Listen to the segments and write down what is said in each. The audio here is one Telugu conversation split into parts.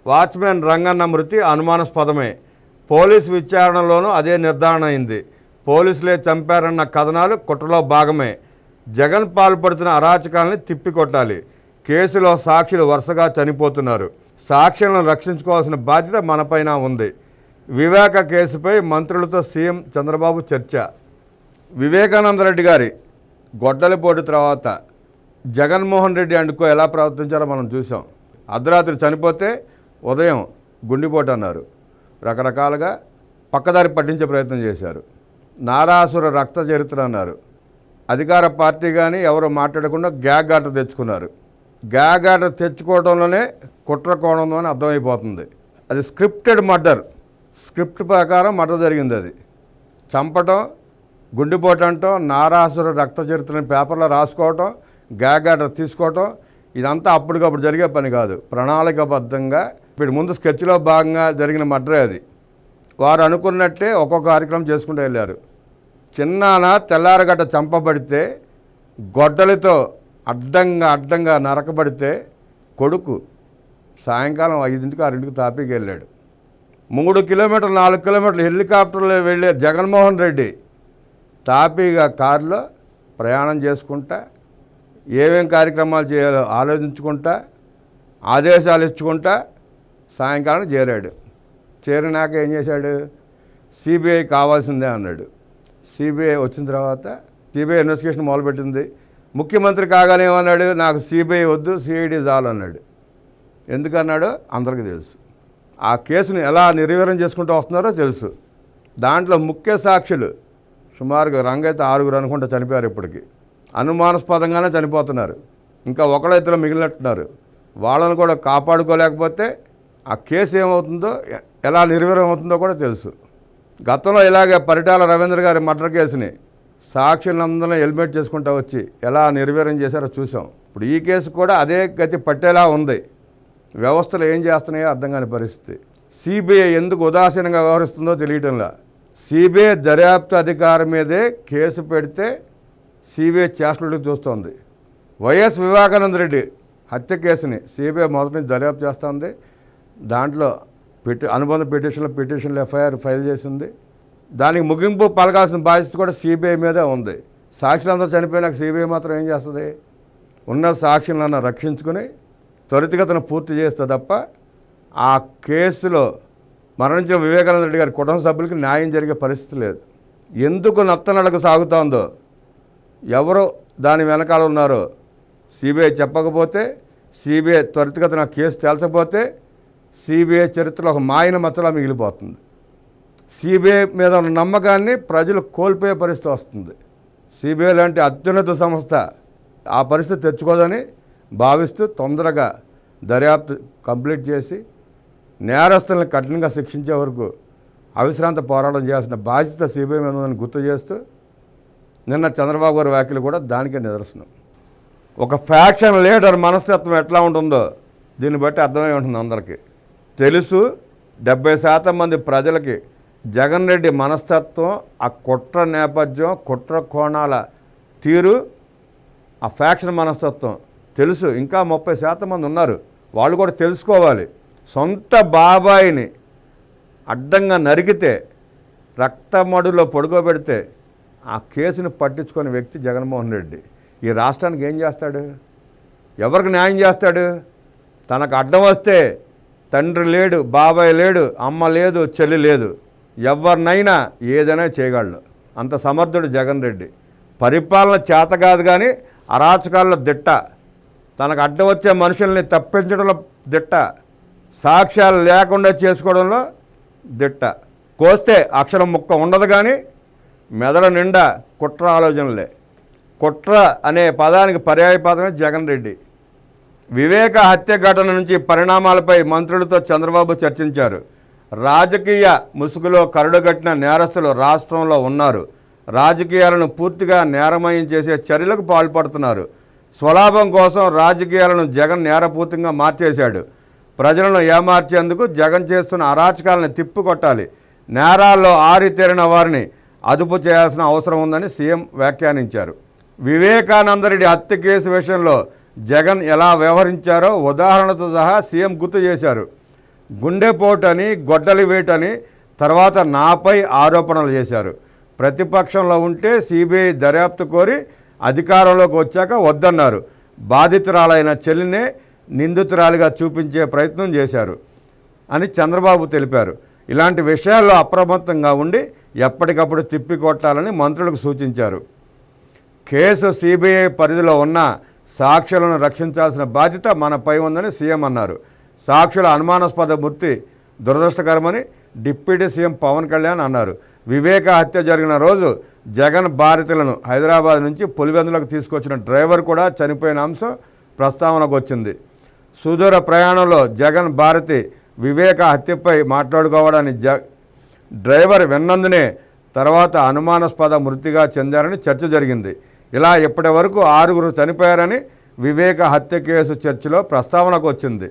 వాచ్మెన్ రంగన్న మృతి అనుమానాస్పదమే. పోలీసు విచారణలోనూ అదే నిర్ధారణ అయింది. పోలీసులే చంపారన్న కథనాలు కుట్రలో భాగమే. జగన్ పాల్పడుతున్న అరాచకాలని తిప్పికొట్టాలి. కేసులో సాక్షులు వరుసగా చనిపోతున్నారు. సాక్షులను రక్షించుకోవాల్సిన బాధ్యత మనపైన ఉంది. వివేక కేసుపై మంత్రులతో సీఎం చంద్రబాబు చర్చ. వివేకానందరెడ్డి గారి గొడ్డలిపోటు తర్వాత జగన్మోహన్ రెడ్డి అండుకో ఎలా ప్రవర్తించారో మనం చూసాం. అర్ధరాత్రి చనిపోతే ఉదయం గుండెపోటు అన్నారు. రకరకాలుగా పక్కదారి పట్టించే ప్రయత్నం చేశారు. నారాసుర రక్త చరిత్ర అన్నారు. అధికార పార్టీ కానీ ఎవరు మాట్లాడకుండా గ్యాగ్ ఆర్డర్ తెచ్చుకున్నారు. గ్యాగ్ ఆర్డర్ తెచ్చుకోవడంలోనే కుట్ర కోణంలో అని అర్థమైపోతుంది. అది స్క్రిప్టెడ్ మర్డర్. స్క్రిప్ట్ ప్రకారం మర్డర్ జరిగింది. అది చంపటం, గుండెపోటు అంటాం, నారాసుర రక్త చరిత్రని పేపర్లో రాసుకోవటం, గ్యాగ్ ఆర్డర్ తీసుకోవటం, ఇదంతా అప్పటికప్పుడు జరిగే పని కాదు. ప్రణాళికాబద్ధంగా ఇప్పుడు ముందు స్కెచ్లో భాగంగా జరిగిన మర్డరే అది. వారు అనుకున్నట్టే ఒక్కొక్క కార్యక్రమం చేసుకుంటూ వెళ్ళారు. చిన్నాన తెల్లారగట్ట చంపబడితే, గొడ్డలితో అడ్డంగా నరకబడితే కొడుకు సాయంకాలం 5 6 తాపీకి వెళ్ళాడు. 3 కిలోమీటర్లు 4 కిలోమీటర్లు హెలికాప్టర్లో వెళ్ళే జగన్మోహన్ రెడ్డి తాపీగా కారులో ప్రయాణం చేసుకుంటా, ఏమేం కార్యక్రమాలు చేయాలో ఆలోచించుకుంటా, ఆదేశాలు ఇచ్చుకుంటా సాయంకాలం చేరాడు. చేరినాక ఏం చేశాడు? సిబిఐ కావాల్సిందే అన్నాడు. సిబిఐ వచ్చిన తర్వాత సిబిఐ ఇన్వెస్టిగేషన్ మొదలుపెట్టింది. ముఖ్యమంత్రి కాగానే ఏమన్నాడు? నాకు సిబిఐ వద్దు, సిఐడి చాలు అన్నాడు. ఎందుకన్నాడో అందరికీ తెలుసు. ఆ కేసును ఎలా నిర్వీర్యం చేసుకుంటూ వస్తున్నారో తెలుసు. దాంట్లో ముఖ్య సాక్షులు సుమారుగా రంగైతే 6 అనుకుంటా చనిపోయారు. ఇప్పటికీ అనుమానాస్పదంగానే చనిపోతున్నారు. ఇంకా ఒకళ్ళిద్దరు మిగిలినట్టున్నారు. వాళ్ళను కూడా కాపాడుకోలేకపోతే ఆ కేసు ఏమవుతుందో, ఎలా నిర్వీర్యం అవుతుందో కూడా తెలుసు. గతంలో ఇలాగే పరిటాల రవీంద్ర గారి మర్డర్ కేసుని సాక్షులందరినీ ఎలిమినేట్ చేసుకుంటూ వచ్చి ఎలా నిర్వీర్యం చేశారో చూసాం. ఇప్పుడు ఈ కేసు కూడా అదే గతి పట్టేలా ఉంది. వ్యవస్థలు ఏం చేస్తున్నాయో అర్థం కాని పరిస్థితి. సిబిఐ ఎందుకు ఉదాసీనంగా వ్యవహరిస్తుందో తెలియటంలా. సిబిఐ దర్యాప్తు అధికారి మీదే కేసు పెడితే సిబిఐ చేష్టలకు చూస్తోంది. వైఎస్ వివేకానందరెడ్డి హత్య కేసుని సిబిఐ మొదటి నుంచి దర్యాప్తు చేస్తుంది. దాంట్లో అనుబంధ పిటిషన్లు ఎఫ్ఐఆర్ ఫైల్ చేసింది. దానికి ముగింపు పలకాల్సిన బాధ్యత కూడా సిబిఐ మీదే ఉంది. సాక్షులందరూ చనిపోయినాక సిబిఐ మాత్రం ఏం చేస్తుంది? ఉన్న సాక్షులను రక్షించుకుని త్వరితగతిన పూర్తి చేస్తే తప్ప ఆ కేసులో మరణించిన వివేకానంద రెడ్డి గారి కుటుంబ సభ్యులకి న్యాయం జరిగే పరిస్థితి లేదు. ఎందుకు నత్తనడక సాగుతోందో, ఎవరు దాని వెనకాల ఉన్నారో సిబిఐ చెప్పకపోతే, సిబిఐ త్వరితగతిన కేసు తేల్చకపోతే సిబిఐ చరిత్రలో ఒక మాయన మచ్చలా మిగిలిపోతుంది. సిబిఐ మీద ఉన్న నమ్మకాన్ని ప్రజలు కోల్పోయే పరిస్థితి వస్తుంది. సిబిఐ లాంటి అత్యున్నత సంస్థ ఆ పరిస్థితి తెచ్చుకోదని భావిస్తూ తొందరగా దర్యాప్తు కంప్లీట్ చేసి నేరస్తులను కఠినంగా శిక్షించే వరకు అవిశ్రాంత పోరాటం చేయాల్సిన బాధ్యత సిబిఐ మీద ఉందని గుర్తు చేస్తూ నిన్న చంద్రబాబు గారి వ్యాఖ్యలు కూడా దానికే నిదర్శనం. ఒక ఫ్యాక్షన్ లీడర్ మనస్తత్వం ఎట్లా ఉంటుందో దీన్ని బట్టి అర్థమై ఉంటుంది అందరికీ తెలుసు. 70% మంది ప్రజలకి జగన్ రెడ్డి మనస్తత్వం, ఆ కుట్ర నేపథ్యం, కుట్ర కోణాల తీరు, ఆ ఫ్యాక్షన్ మనస్తత్వం తెలుసు. ఇంకా 30% మంది ఉన్నారు. వాళ్ళు కూడా తెలుసుకోవాలి. సొంత బాబాయిని అడ్డంగా నరికితే, రక్తమడులో పడుకోబెడితే ఆ కేసును పట్టించుకునే వ్యక్తి జగన్మోహన్ రెడ్డి. ఈ రాష్ట్రానికి ఏం చేస్తాడు? ఎవరికి న్యాయం చేస్తాడు? తనకు అడ్డం వస్తే తండ్రి లేడు, బాబాయ్ లేడు, అమ్మ లేదు, చెల్లి లేదు, ఎవరినైనా ఏదైనా చేయగలడు. అంత సమర్థుడు జగన్ రెడ్డి. పరిపాలన చేత కాదు కానీ అరాచకాల్లో దిట్ట. తనకు అడ్డం వచ్చే మనుషుల్ని తప్పించడంలో దిట్ట. సాక్ష్యాలు లేకుండా చేసుకోవడంలో దిట్ట. కోస్తే అక్షరం ముక్క ఉండదు కానీ మెదడు నిండా కుట్ర ఆలోచనలే. కుట్ర అనే పదానికి పర్యాయపదమే జగన్ రెడ్డి. వివేక హత్య ఘటన నుంచి పరిణామాలపై మంత్రులతో చంద్రబాబు చర్చించారు. రాజకీయ ముసుగులో కరడుగట్టిన నేరస్తులు రాష్ట్రంలో ఉన్నారు. రాజకీయాలను పూర్తిగా నేరమయం చేసే చర్యలకు పాల్పడుతున్నారు. స్వలాభం కోసం రాజకీయాలను జగన్ నేరపూర్తిగా మార్చేశాడు. ప్రజలను ఏమార్చేందుకు జగన్ చేస్తున్న అరాచకాలను తిప్పికొట్టాలి. నేరాల్లో ఆరితేరిన వారిని అదుపు చేయాల్సిన అవసరం ఉందని సీఎం వ్యాఖ్యానించారు. వివేకానందరెడ్డి హత్య కేసు విషయంలో జగన్ ఎలా వ్యవహరించారో ఉదాహరణతో సహా సీఎం గుర్తు చేశారు. గుండెపోటు అని, గొడ్డలి వేటని, తర్వాత నాపై ఆరోపణలు చేశారు. ప్రతిపక్షంలో ఉంటే సిబిఐ దర్యాప్తు కోరి అధికారంలోకి వచ్చాక వద్దన్నారు. బాధితురాలైన చెల్లినే నిందితురాలిగా చూపించే ప్రయత్నం చేశారు అని చంద్రబాబు తెలిపారు. ఇలాంటి విషయాల్లో అప్రమత్తంగా ఉండి ఎప్పటికప్పుడు తిప్పికొట్టాలని మంత్రులకు సూచించారు. కేసు సిబిఐ పరిధిలో ఉన్న సాక్షులను రక్షించాల్సిన బాధ్యత మనపై ఉందని సీఎం అన్నారు. సాక్షుల అనుమానాస్పద మృతి దురదృష్టకరమని డిప్యూటీ సీఎం పవన్ కళ్యాణ్ అన్నారు. వివేక హత్య జరిగిన రోజు జగన్ బాధితులను హైదరాబాద్ నుంచి పులివెందులకు తీసుకొచ్చిన డ్రైవర్ కూడా చనిపోయిన అంశం ప్రస్తావనకు వచ్చింది. సుదూర ప్రయాణంలో జగన్ భారతి వివేక హత్యపై మాట్లాడుకోవడాన్ని డ్రైవర్ విన్నందునే తర్వాత అనుమానాస్పద మృతిగా చెందారని చర్చ జరిగింది. ఇలా ఇప్పటి వరకు 6 చనిపోయారని వివేక హత్య కేసు చర్చలో ప్రస్తావనకు వచ్చింది.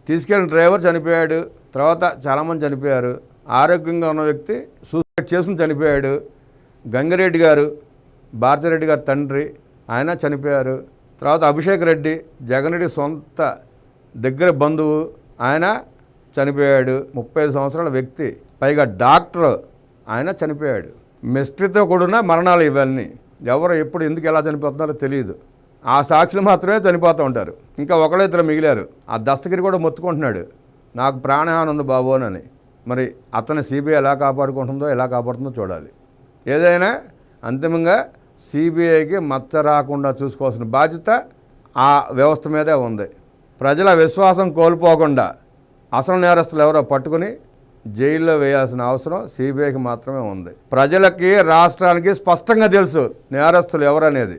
తీసుకెళ్లిన డ్రైవర్ చనిపోయాడు, తర్వాత చాలామంది చనిపోయారు. ఆరోగ్యంగా ఉన్న వ్యక్తి సూసైడ్ చేసుకుని చనిపోయాడు. గంగిరెడ్డి గారు, భారతిరెడ్డి గారి తండ్రి, ఆయన చనిపోయారు. తర్వాత అభిషేక్ రెడ్డి, జగన్ రెడ్డి సొంత దగ్గర బంధువు, ఆయన చనిపోయాడు. 35 సంవత్సరాల వ్యక్తి, పైగా డాక్టర్, ఆయన చనిపోయాడు. మిస్టరీతో కూడిన మరణాలు ఇవన్నీ. ఎవరు ఎప్పుడు ఎందుకు ఎలా చనిపోతున్నారో తెలియదు. ఆ సాక్షులు మాత్రమే చనిపోతూ ఉంటారు. ఇంకా ఒకళ్ళిద్దరు మిగిలారు. ఆ దస్తగిరి కూడా మొత్తుకుంటున్నాడు, నాకు ప్రాణహాని ఉంది బాబు అని. మరి అతని సిబిఐ ఎలా కాపాడుకుంటుందో, ఎలా కాపాడుతుందో చూడాలి. ఏదైనా అంతిమంగా సిబిఐకి మచ్చ రాకుండా చూసుకోవాల్సిన బాధ్యత ఆ వ్యవస్థ మీదే ఉంది. ప్రజల విశ్వాసం కోల్పోకుండా అసలు నేరస్తులు ఎవరో పట్టుకుని జైల్లో వేయాల్సిన అవసరం సిబిఐకి మాత్రమే ఉంది. ప్రజలకి, రాష్ట్రానికి స్పష్టంగా తెలుసు నేరస్తులు ఎవరనేది.